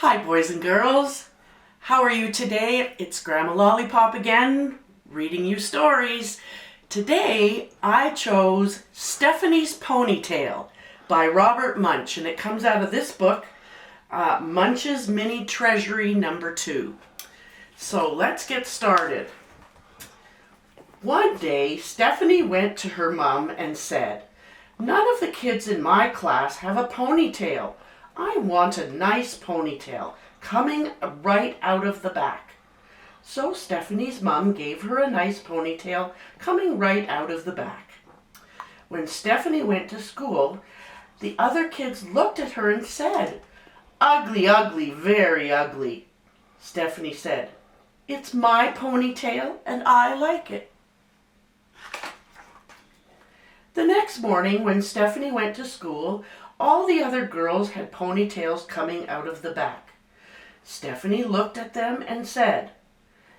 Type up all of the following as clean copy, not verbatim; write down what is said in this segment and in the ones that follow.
Hi boys and girls, how are you today? It's Grandma Lollipop again, reading you stories. Today I chose Stephanie's Ponytail by Robert Munsch, and it comes out of this book, Munsch's Mini Treasury number 2. So let's get started. One day Stephanie went to her mom and said, "None of the kids in my class have a ponytail. I want a nice ponytail coming right out of the back." So Stephanie's mom gave her a nice ponytail coming right out of the back. When Stephanie went to school, the other kids looked at her and said, "Ugly, ugly, very ugly." Stephanie said, "It's my ponytail and I like it." The next morning when Stephanie went to school, all the other girls had ponytails coming out of the back. Stephanie looked at them and said,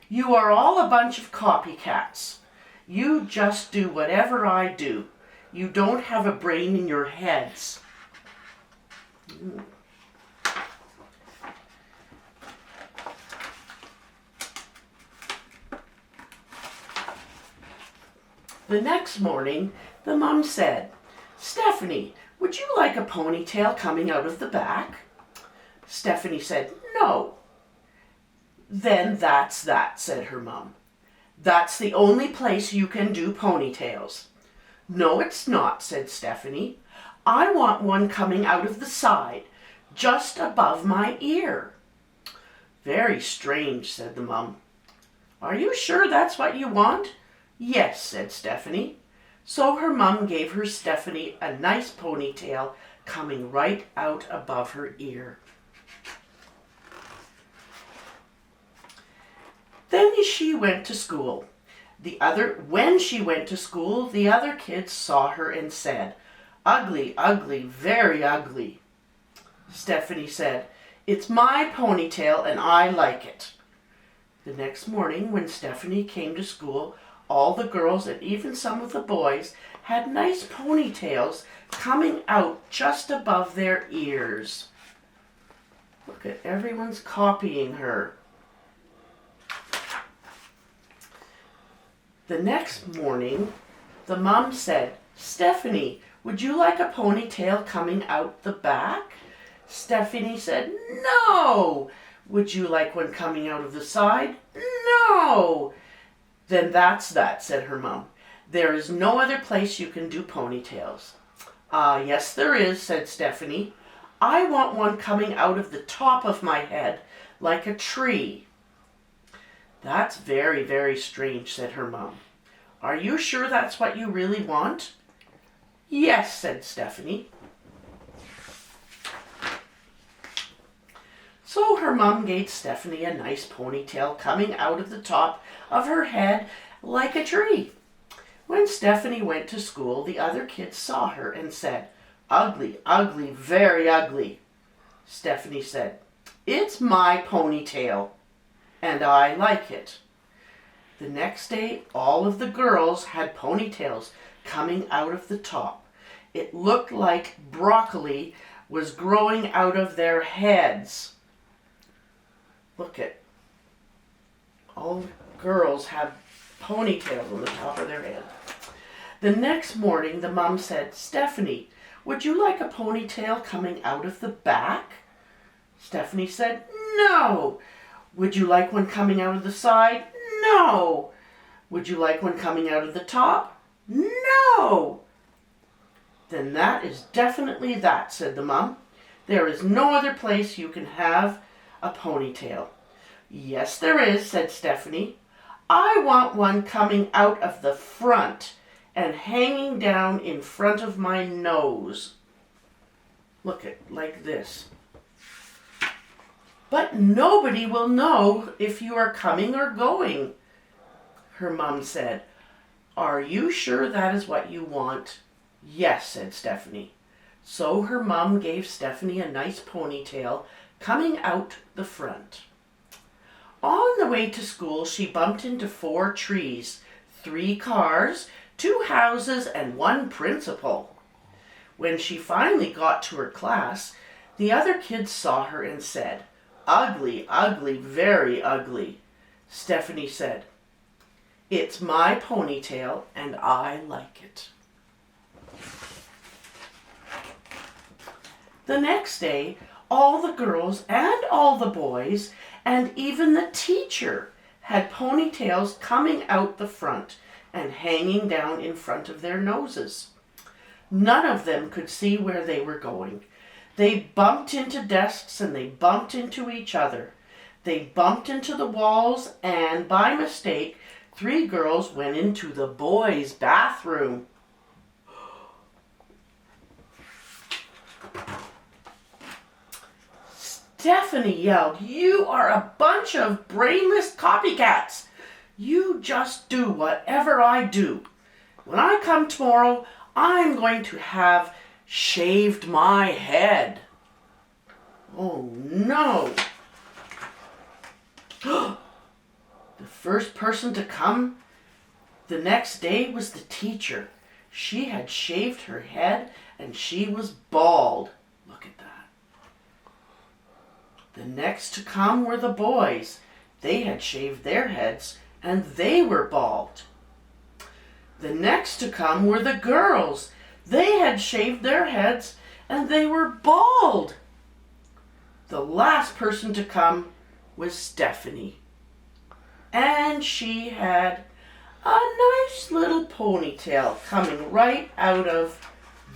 "You are all a bunch of copycats. You just do whatever I do. You don't have a brain in your heads." The next morning, the mom said, "Stephanie, would you like a ponytail coming out of the back?" Stephanie said, "No." "Then that's that," said her mom. "That's the only place you can do ponytails." "No, it's not," said Stephanie. "I want one coming out of the side, just above my ear." "Very strange," said the mom. "Are you sure that's what you want?" "Yes," said Stephanie. So her mom gave her Stephanie a nice ponytail coming right out above her ear. Then she went to school. When she went to school, the other kids saw her and said, "Ugly, ugly, very ugly." Stephanie said, "It's my ponytail and I like it." The next morning when Stephanie came to school, all the girls and even some of the boys had nice ponytails coming out just above their ears. Look at everyone's copying her. The next morning, the mom said, "Stephanie, would you like a ponytail coming out the back?" Stephanie said, "No." "Would you like one coming out of the side?" "No." "Then that's that," said her mom. "There is no other place you can do ponytails." Yes there is," said Stephanie. "I want one coming out of the top of my head like a tree." "That's very, very strange," said her mom. "Are you sure that's what you really want?" "Yes," said Stephanie. So her mom gave Stephanie a nice ponytail coming out of the top of her head like a tree. When Stephanie went to school, the other kids saw her and said, "Ugly, ugly, very ugly." Stephanie said, "It's my ponytail and I like it." The next day, all of the girls had ponytails coming out of the top. It looked like broccoli was growing out of their heads. Look at all the girls have ponytails on the top of their head. The next morning, the mom said, "Stephanie, would you like a ponytail coming out of the back?" Stephanie said, "No." "Would you like one coming out of the side?" "No." "Would you like one coming out of the top?" "No." "Then that is definitely that," said the mom. "There is no other place you can have a ponytail." "Yes there is," said Stephanie. "I want one coming out of the front and hanging down in front of my nose. Look at like this." "But nobody will know if you are coming or going," her mom said. "Are you sure that is what you want?" "Yes," said Stephanie. So her mom gave Stephanie a nice ponytail coming out the front. On the way to school, she bumped into 4 trees, 3 cars, 2 houses, and 1 principal. When she finally got to her class, the other kids saw her and said, Ugly, ugly, very ugly, Stephanie said. It's my ponytail and I like it. The next day, all the girls and all the boys and even the teacher had ponytails coming out the front and hanging down in front of their noses. None of them could see where they were going. They bumped into desks and they bumped into each other. They bumped into the walls and, by mistake, 3 girls went into the boys' bathroom. Stephanie yelled, "You are a bunch of brainless copycats. You just do whatever I do. When I come tomorrow, I'm going to have shaved my head." Oh no! The first person to come the next day was the teacher. She had shaved her head and she was bald. Look at that. The next to come were the boys. They had shaved their heads and they were bald. The next to come were the girls. They had shaved their heads and they were bald. The last person to come was Stephanie. And she had a nice little ponytail coming right out of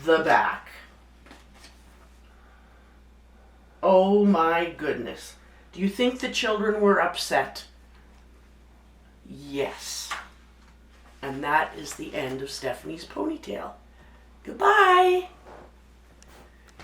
the back. Oh my goodness. Do you think the children were upset? Yes. And that is the end of Stephanie's ponytail. Goodbye.